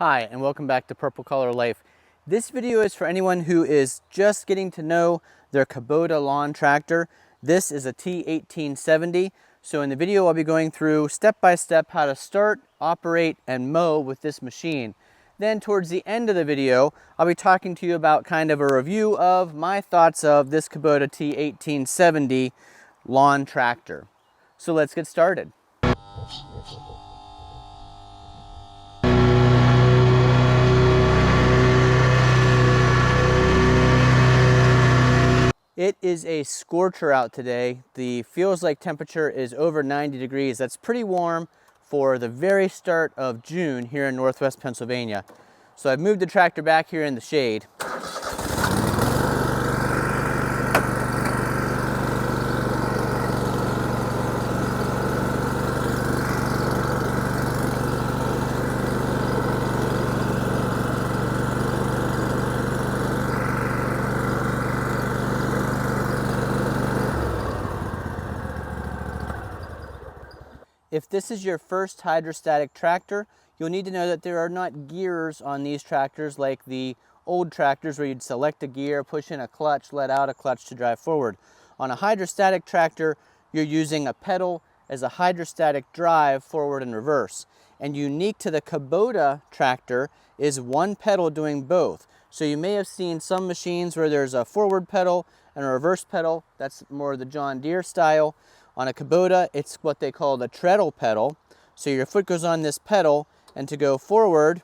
Hi, and welcome back to Purple Collar Life. This video is for anyone who is just getting to know their Kubota lawn tractor. This is a T1870. So in the video, I'll be going through step by step how to start, operate, and mow with this machine. Then towards the end of the video, I'll be talking to you about kind of a review of my thoughts of this Kubota T1870 lawn tractor. So let's get started. It is a scorcher out today. The feels like temperature is over 90 degrees. That's pretty warm for the very start of June here in Northwest Pennsylvania. So I've moved the tractor back here in the shade. If this is your first hydrostatic tractor, you'll need to know that there are not gears on these tractors like the old tractors where you'd select a gear, push in a clutch, let out a clutch to drive forward. On a hydrostatic tractor, you're using a pedal as a hydrostatic drive forward and reverse. And unique to the Kubota tractor is one pedal doing both. So you may have seen some machines where there's a forward pedal and a reverse pedal. That's more the John Deere style. On a Kubota, it's what they call the treadle pedal. So your foot goes on this pedal, and to go forward,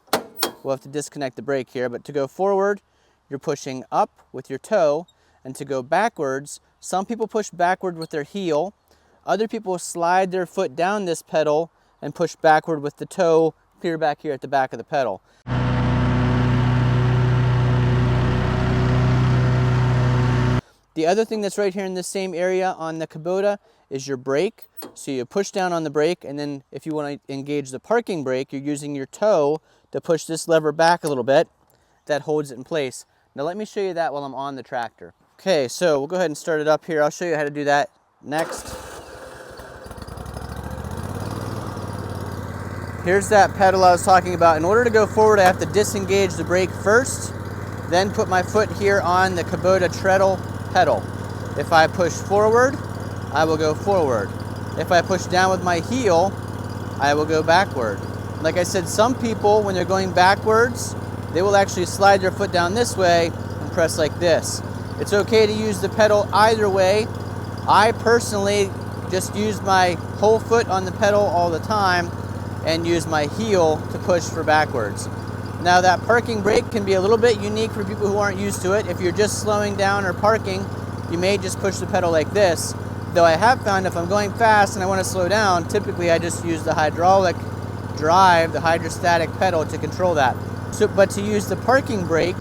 we'll have to disconnect the brake here, but to go forward, you're pushing up with your toe, and to go backwards, some people push backward with their heel, other people slide their foot down this pedal and push backward with the toe clear back here at the back of the pedal. The other thing that's right here in this same area on the Kubota is your brake. So you push down on the brake, and then if you want to engage the parking brake, you're using your toe to push this lever back a little bit. That holds it in place. Now let me show you that while I'm on the tractor. Okay, so we'll go ahead and start it up here. I'll show you how to do that next. Here's that pedal I was talking about. In order to go forward, I have to disengage the brake first, then put my foot here on the Kubota treadle pedal. If I push forward, I will go forward. If I push down with my heel, I will go backward. Like I said, some people, when they're going backwards, they will actually slide their foot down this way and press like this. It's okay to use the pedal either way. I personally just use my whole foot on the pedal all the time and use my heel to push for backwards. Now that parking brake can be a little bit unique for people who aren't used to it. If you're just slowing down or parking, you may just push the pedal like this. Though I have found if I'm going fast and I want to slow down, typically I just use the hydraulic drive, the hydrostatic pedal to control that. But to use the parking brake,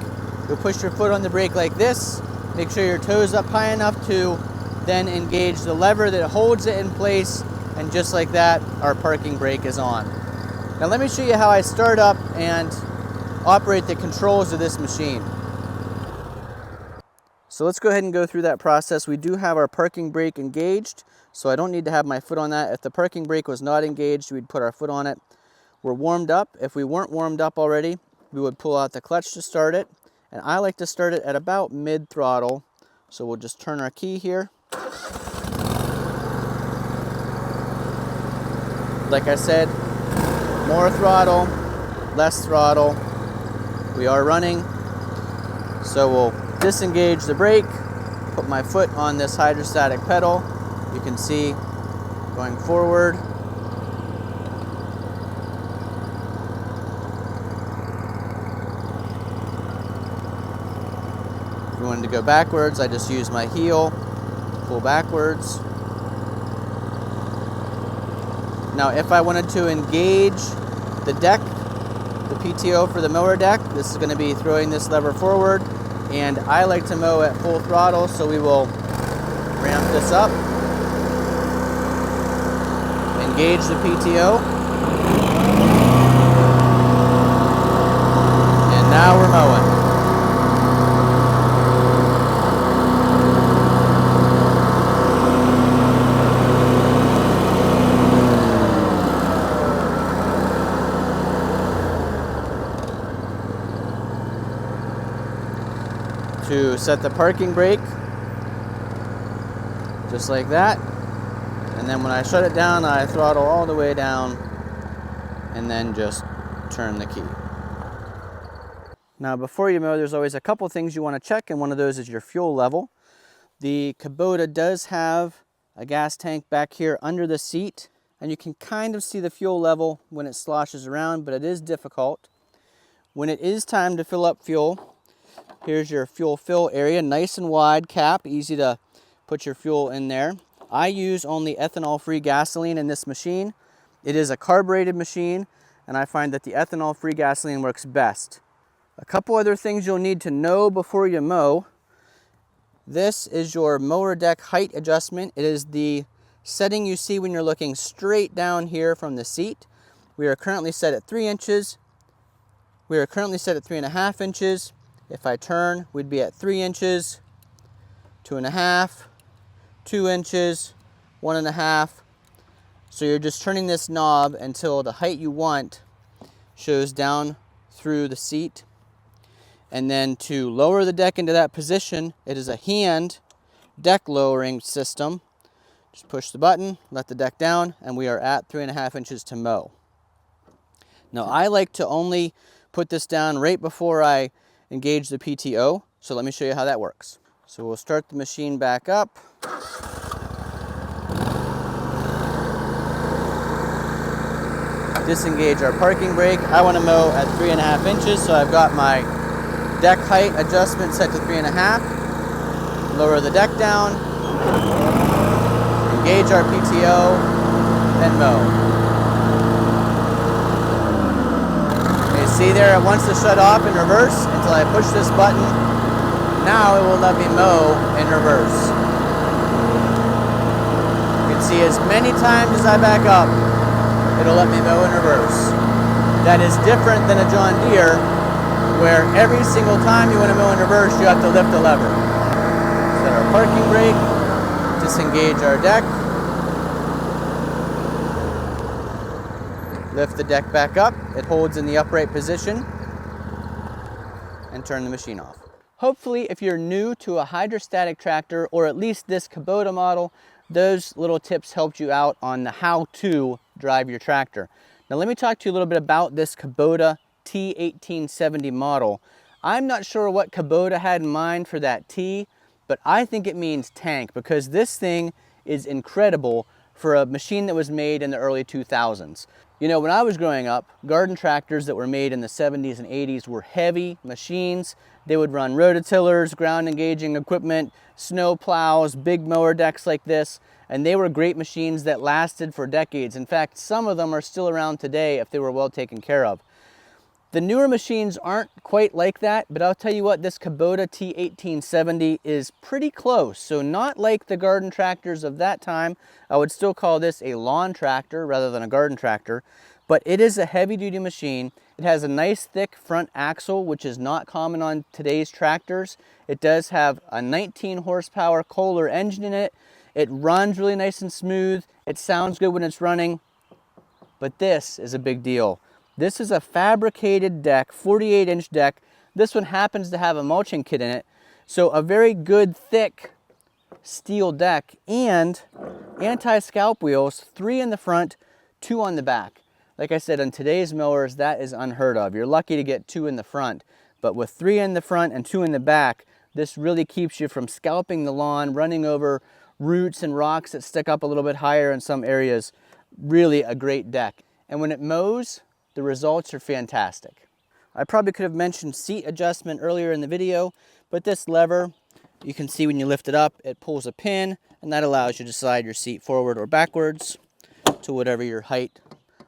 you'll push your foot on the brake like this, make sure your toes up high enough to then engage the lever that holds it in place, and just like that, our parking brake is on. Now let me show you how I start up and operate the controls of this machine. So let's go ahead and go through that process. We do have our parking brake engaged, so I don't need to have my foot on that. If the parking brake was not engaged, we'd put our foot on it. We're warmed up. If we weren't warmed up already, we would pull out the clutch to start it. And I like to start it at about mid-throttle. So we'll just turn our key here. Like I said, more throttle, less throttle. We are running, so we'll disengage the brake, put my foot on this hydrostatic pedal. You can see going forward. If we wanted to go backwards, I just use my heel, pull backwards. Now if I wanted to engage the deck, the PTO for the mower deck, this is going to be throwing this lever forward, and I like to mow at full throttle, so we will ramp this up, engage the PTO, and now we're mowing. to set the parking brake, just like that. And then when I shut it down, I throttle all the way down and then just turn the key. Now before you mow, there's always a couple things you want to check, and one of those is your fuel level. The Kubota does have a gas tank back here under the seat, and you can kind of see the fuel level when it sloshes around, but it is difficult. When it is time to fill up fuel, here's your fuel fill area, nice and wide cap, easy to put your fuel in there. I use only ethanol-free gasoline in this machine. It is a carbureted machine, and I find that the ethanol-free gasoline works best. A couple other things you'll need to know before you mow. This is your mower deck height adjustment. It is the setting you see when you're looking straight down here from the seat. We are currently set at 3 inches. We are currently set at 3.5 inches. If I turn, we'd be at 3 inches, 2.5, 2 inches, 1.5. So you're just turning this knob until the height you want shows down through the seat. And then to lower the deck into that position, it is a hand deck lowering system. Just push the button, let the deck down, and we are at 3.5 inches to mow. Now I like to only put this down right before I engage the PTO, so let me show you how that works. So we'll start the machine back up. Disengage our parking brake. I want to mow at 3.5 inches, so I've got my deck height adjustment set to 3.5. Lower the deck down, engage our PTO, and mow. You see there, it wants to shut off in reverse until I push this button. Now it will let me mow in reverse. You can see as many times as I back up, it'll let me mow in reverse. That is different than a John Deere, where every single time you want to mow in reverse, you have to lift a lever. Set our parking brake, disengage our deck, lift the deck back up, it holds in the upright position, and turn the machine off. Hopefully, if you're new to a hydrostatic tractor, or at least this Kubota model, those little tips helped you out on the how to drive your tractor. Now let me talk to you a little bit about this Kubota T1870 model. I'm not sure what Kubota had in mind for that T, but I think it means tank, because this thing is incredible for a machine that was made in the early 2000s. You know, when I was growing up, garden tractors that were made in the 70s and 80s were heavy machines. They would run rototillers, ground engaging equipment, snow plows, big mower decks like this, and they were great machines that lasted for decades. In fact, some of them are still around today if they were well taken care of. The newer machines aren't quite like that, but I'll tell you what, this Kubota T1870 is pretty close. So not like the garden tractors of that time. I would still call this a lawn tractor rather than a garden tractor, but it is a heavy-duty machine. It has a nice thick front axle, which is not common on today's tractors. It does have a 19 horsepower Kohler engine in it. It runs really nice and smooth. It sounds good when it's running, but this is a big deal. This is a fabricated deck, 48-inch deck. This one happens to have a mulching kit in it. So a very good, thick steel deck, and anti-scalp wheels, 3 in the front, 2 on the back. Like I said, on today's mowers, that is unheard of. You're lucky to get 2 in the front, but with 3 in the front and 2 in the back, this really keeps you from scalping the lawn, running over roots and rocks that stick up a little bit higher in some areas. Really a great deck. And when it mows, the results are fantastic. I probably could have mentioned seat adjustment earlier in the video, but this lever, you can see when you lift it up, it pulls a pin, and that allows you to slide your seat forward or backwards to whatever your height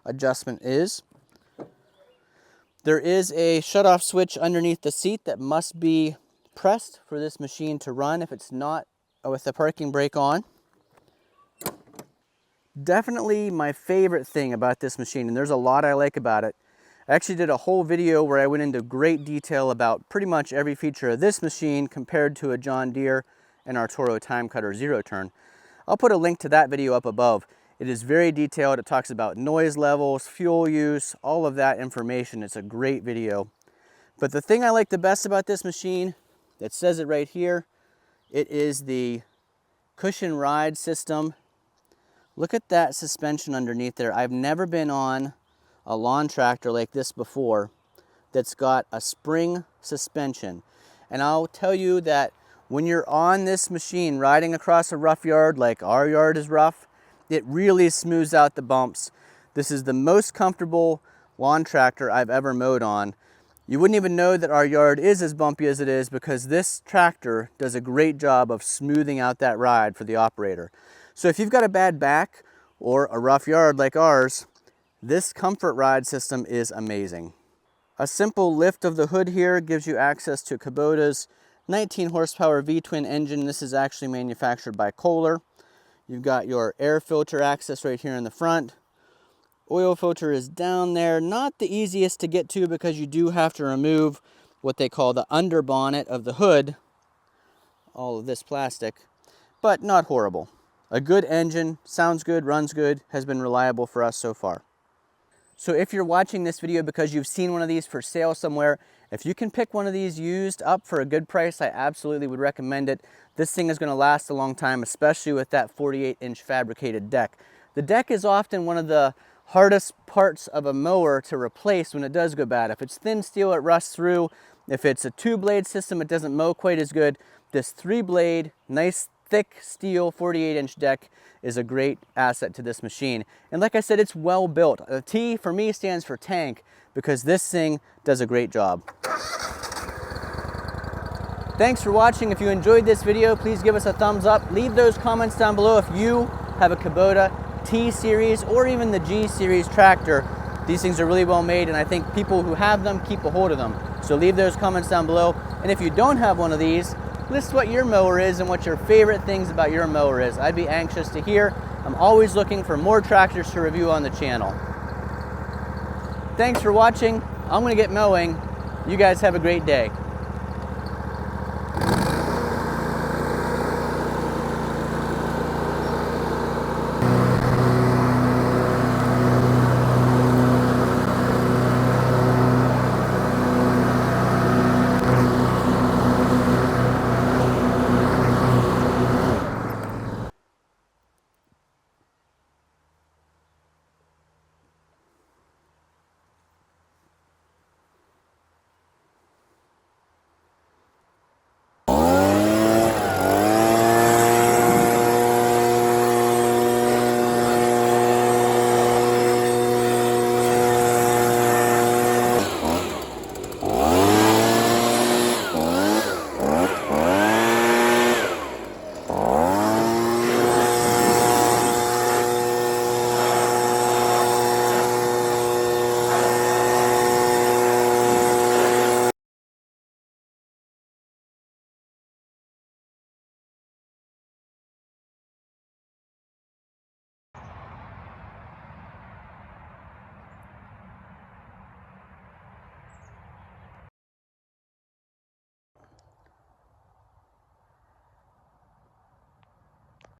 adjustment is. There is a shut-off switch underneath the seat that must be pressed for this machine to run if it's not with the parking brake on. Definitely my favorite thing about this machine, and there's a lot I like about it. I actually did a whole video where I went into great detail about pretty much every feature of this machine compared to a John Deere and our Toro TimeCutter zero turn. I'll put a link to that video up above. It is very detailed. It talks about noise levels, fuel use, all of that information. It's a great video. But the thing I like the best about this machine It says it right here. It is the cushion ride system. Look at that suspension underneath there. I've never been on a lawn tractor like this before that's got a spring suspension. And I'll tell you that when you're on this machine riding across a rough yard like our yard is rough, it really smooths out the bumps. This is the most comfortable lawn tractor I've ever mowed on. You wouldn't even know that our yard is as bumpy as it is because this tractor does a great job of smoothing out that ride for the operator. So if you've got a bad back or a rough yard like ours, this comfort ride system is amazing. A simple lift of the hood here gives you access to Kubota's 19 horsepower V-twin engine. This is actually manufactured by Kohler. You've got your air filter access right here in the front. Oil filter is down there. Not the easiest to get to because you do have to remove what they call the under bonnet of the hood. All of this plastic, but not horrible. A good engine, sounds good, runs good, has been reliable for us so far. So if you're watching this video because you've seen one of these for sale somewhere, if you can pick one of these used up for a good price, I absolutely would recommend it. This thing is going to last a long time, especially with that 48-inch fabricated deck. The deck is often one of the hardest parts of a mower to replace when it does go bad. If it's thin steel, it rusts through. If it's a 2-blade system, it doesn't mow quite as good. This 3-blade, nice thick steel 48-inch deck is a great asset to this machine. And like I said, it's well built. The T for me stands for tank because this thing does a great job. Thanks for watching. If you enjoyed this video, please give us a thumbs up. Leave those comments down below if you have a Kubota T Series or even the G Series tractor. These things are really well made, and I think people who have them keep a hold of them. So leave those comments down below. And if you don't have one of these, list what your mower is and what your favorite things about your mower is. I'd be anxious to hear. I'm always looking for more tractors to review on the channel. Thanks for watching. I'm going to get mowing. You guys have a great day.